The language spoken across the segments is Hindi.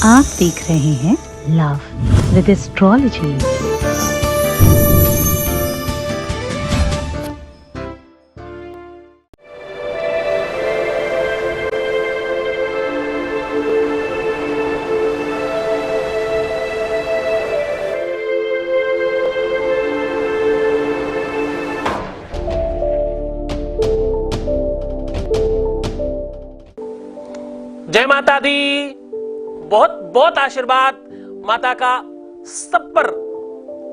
आप देख रहे हैं लव विद एस्ट्रोलॉजी। जय माता दी। बहुत बहुत आशीर्वाद माता का सब पर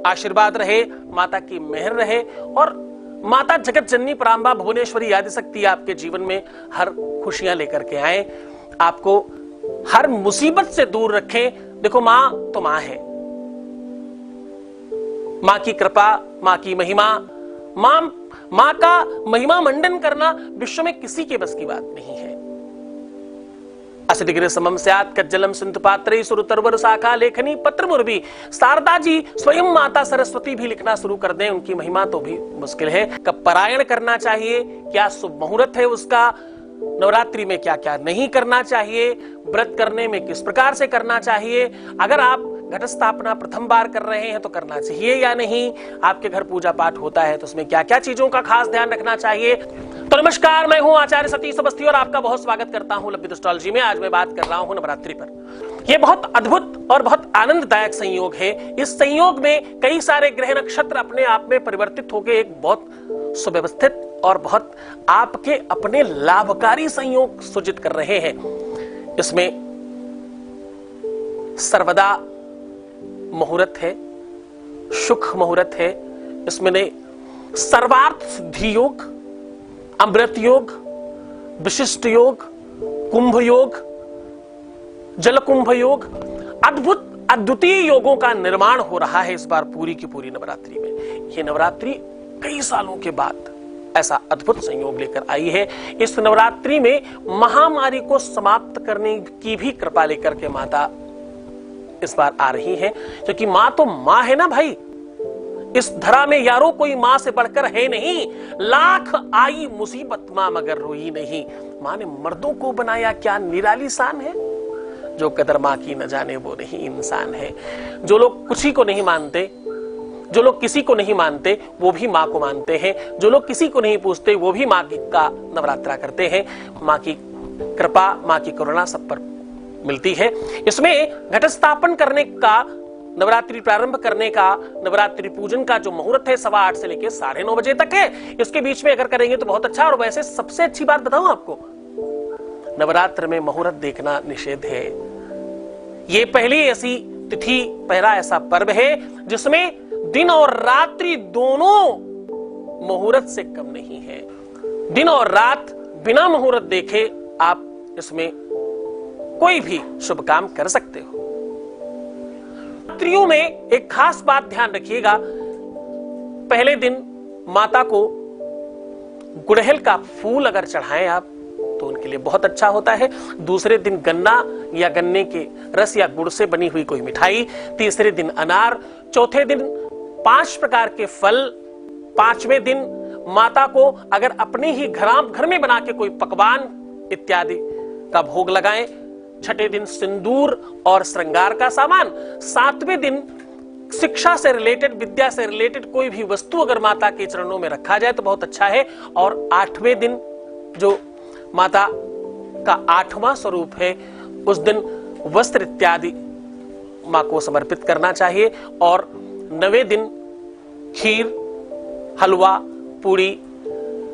आशीर्वाद रहे, माता की मेहर रहे और माता जगत जननी परांबा भुवनेश्वरी आदिशक्ति आपके जीवन में हर खुशियां लेकर के आए, आपको हर मुसीबत से दूर रखें। देखो मां तो मां है, मां की कृपा, मां की महिमा, मां का महिमा मंडन करना विश्व में किसी के बस की बात नहीं है। असिडिग्रे समम स्यात् कज्जलम सिंधु पात्रे सुरतरवर शाखा लेखनी पत्र मुरबी। शारदा जी स्वयं माता सरस्वती भी लिखना शुरू कर दें, उनकी महिमा तो भी मुश्किल है। कब पारायण करना चाहिए, क्या शुभ मुहूर्त है उसका, नवरात्रि में क्या क्या नहीं करना चाहिए, व्रत करने में किस प्रकार से करना चाहिए, अगर आप घट स्थापना प्रथम बार कर रहे हैं तो करना चाहिए या नहीं, आपके घर पूजा पाठ होता है तो उसमें क्या क्या चीजों का खास ध्यान रखना चाहिए। तो नमस्कार, मैं हूं आचार्य सतीश अवस्थी और आपका बहुत स्वागत करता हूं लव विद एस्ट्रोलॉजी में। आज मैं बात कर रहा हूं नवरात्रि पर। यह बहुत अद्भुत और बहुत आनंददायक संयोग है। इस संयोग में कई सारे ग्रह नक्षत्र अपने आप में परिवर्तित होकर एक बहुत सुव्यवस्थित और बहुत आपके अपने लाभकारी संयोग सूचित कर रहे हैं। इसमें सर्वदा मुहूर्त है, सुख मुहूर्त है, इसमें सर्वार्थ सिद्धि योग, अमृत योग, विशिष्ट योग, कुंभ योग, जल कुंभ योग, अद्भुत अद्वितीय योगों का निर्माण हो रहा है इस बार पूरी की पूरी नवरात्रि में। ये नवरात्रि कई सालों के बाद ऐसा अद्भुत संयोग लेकर आई है। इस नवरात्रि में महामारी को समाप्त करने की भी कृपा लेकर के माता इस बार आ रही है, क्योंकि मां तो मां है ना भाई। इस धरा में यारो कोई मां से बढ़कर है नहीं, लाख आई मुसीबत मां मगर रोई नहीं। मां ने मर्दों को बनाया, क्या निराली शान है। जो कदर मां की न जाने वो नहीं इंसान है। जो लोग किसी को नहीं मानते, जो लोग किसी को नहीं मानते वो भी मां को मानते हैं। जो लोग किसी को नहीं पूछते वो भी मां का नवरात्रा करते हैं। मां की कृपा, मां की करुणा सब पर मिलती है। इसमें घट स्थापन करने का, नवरात्रि प्रारंभ करने का, नवरात्रि पूजन का जो मुहूर्त है 8:15 से लेकर 9:30 बजे तक है। इसके बीच में अगर करेंगे तो बहुत अच्छा। और वैसे सबसे अच्छी बात बताऊं आपको, नवरात्र में मुहूर्त देखना निषेध है। ये पहली ऐसी तिथि, पहला ऐसा पर्व है जिसमें दिन और रात्रि दोनों मुहूर्त से कम नहीं है। दिन और रात बिना मुहूर्त देखे आप इसमें कोई भी शुभ काम कर सकते हो। नवरात्रियों में एक खास बात ध्यान रखिएगा, पहले दिन माता को गुड़हल का फूल अगर चढ़ाएं आप तो उनके लिए बहुत अच्छा होता है। दूसरे दिन गन्ना या गन्ने के रस या गुड़ से बनी हुई कोई मिठाई, तीसरे दिन अनार, चौथे दिन 5 प्रकार के फल, 5वें दिन माता को अगर अपने ही घर में बना के कोई पकवान इत्यादि का भोग लगाएं, 6ठे दिन सिंदूर और श्रृंगार का सामान, 7वें दिन शिक्षा से रिलेटेड, विद्या से रिलेटेड कोई भी वस्तु अगर माता के चरणों में रखा जाए तो बहुत अच्छा है। और 8वें दिन जो माता का 8वां स्वरूप है उस दिन वस्त्र इत्यादि मां को समर्पित करना चाहिए। और 9वें दिन खीर, हलवा, पूड़ी,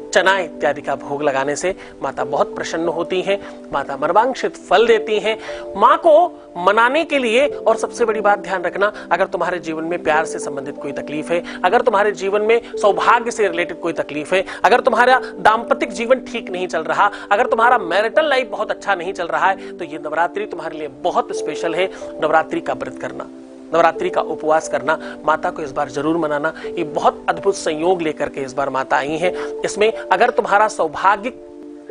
चना इत्यादि का भोग लगाने से माता बहुत प्रसन्न होती हैं। माता मनवांछित फल देती हैं। मां को मनाने के लिए, और सबसे बड़ी बात ध्यान रखना, अगर तुम्हारे जीवन में प्यार से संबंधित कोई तकलीफ है, अगर तुम्हारे जीवन में सौभाग्य से रिलेटेड कोई तकलीफ है, अगर तुम्हारा दाम्पतिक जीवन ठीक नहीं चल रहा, अगर तुम्हारा मैरिटल लाइफ बहुत अच्छा नहीं चल रहा है, तो ये नवरात्रि तुम्हारे लिए बहुत स्पेशल है। नवरात्रि का व्रत करना, नवरात्रि का उपवास करना, माता को इस बार जरूर मनाना। ये बहुत अद्भुत संयोग लेकर के इस बार माता आई हैं। इसमें अगर तुम्हारा सौभाग्य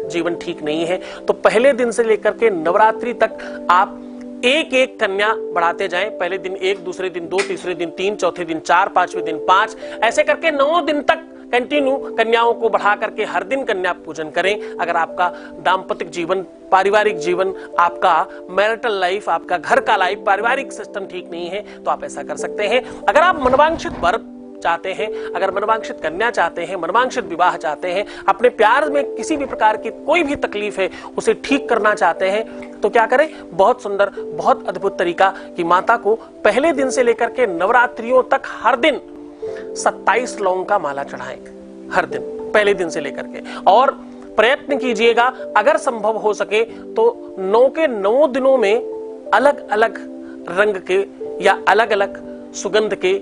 जीवन ठीक नहीं है तो पहले दिन से लेकर के नवरात्रि तक आप एक एक कन्या बढ़ाते जाएं। पहले दिन 1, दूसरे दिन 2, तीसरे दिन 3, चौथे दिन 4, 5वें दिन 5, ऐसे करके 9 दिन तक कंटिन्यू कन्याओं को बढ़ा करके हर दिन कन्या पूजन करें। अगर आपका दाम्पतिक जीवन, पारिवारिक जीवन, आपका मैरिटल लाइफ, आपका घर का लाइफ, पारिवारिक सिस्टम ठीक नहीं है तो आप ऐसा कर सकते हैं। अगर आप मनवांछित वर चाहते हैं, अगर मनवांछित कन्या चाहते हैं, मनवांछित विवाह चाहते हैं, अपने प्यार में किसी भी प्रकार की कोई भी तकलीफ है उसे ठीक करना चाहते हैं तो क्या करें? बहुत सुंदर, बहुत अद्भुत तरीका कि माता को पहले दिन से लेकर के नवरात्रियों तक हर दिन 27 लौंग का माला चढ़ाएं, हर दिन, पहले दिन से लेकर के। और प्रयत्न कीजिएगा अगर संभव हो सके तो 9 के 9 दिनों में अलग अलग रंग के या अलग अलग सुगंध के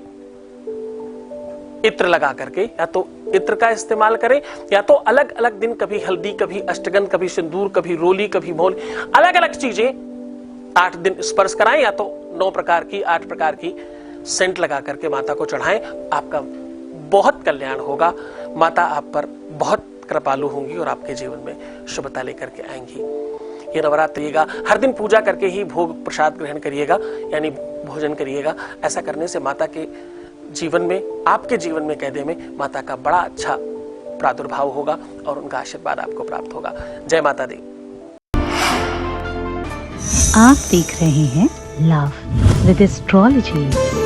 इत्र लगा करके, या तो इत्र का इस्तेमाल करें या तो अलग अलग दिन, कभी हल्दी, कभी अष्टगंध, कभी सिंदूर, कभी रोली, कभी मोल, अलग अलग चीजें 8 दिन स्पर्श कराएं, या तो 9 प्रकार की, 8 प्रकार की सेंट लगा करके माता को चढ़ाएं। आपका बहुत कल्याण होगा। माता आप पर बहुत कृपालु होंगी और आपके जीवन में शुभता लेकर के आएंगी। ये नवरात्रि का हर दिन पूजा करके ही भोग प्रसाद ग्रहण करिएगा, यानी भोजन करिएगा। ऐसा करने से माता के जीवन में, आपके जीवन में, कहने में माता का बड़ा अच्छा प्रादुर्भाव होगा और उनका आशीर्वाद आपको प्राप्त होगा। जय माता दी। आप देख रहे हैं लव विद एस्ट्रोलॉजी।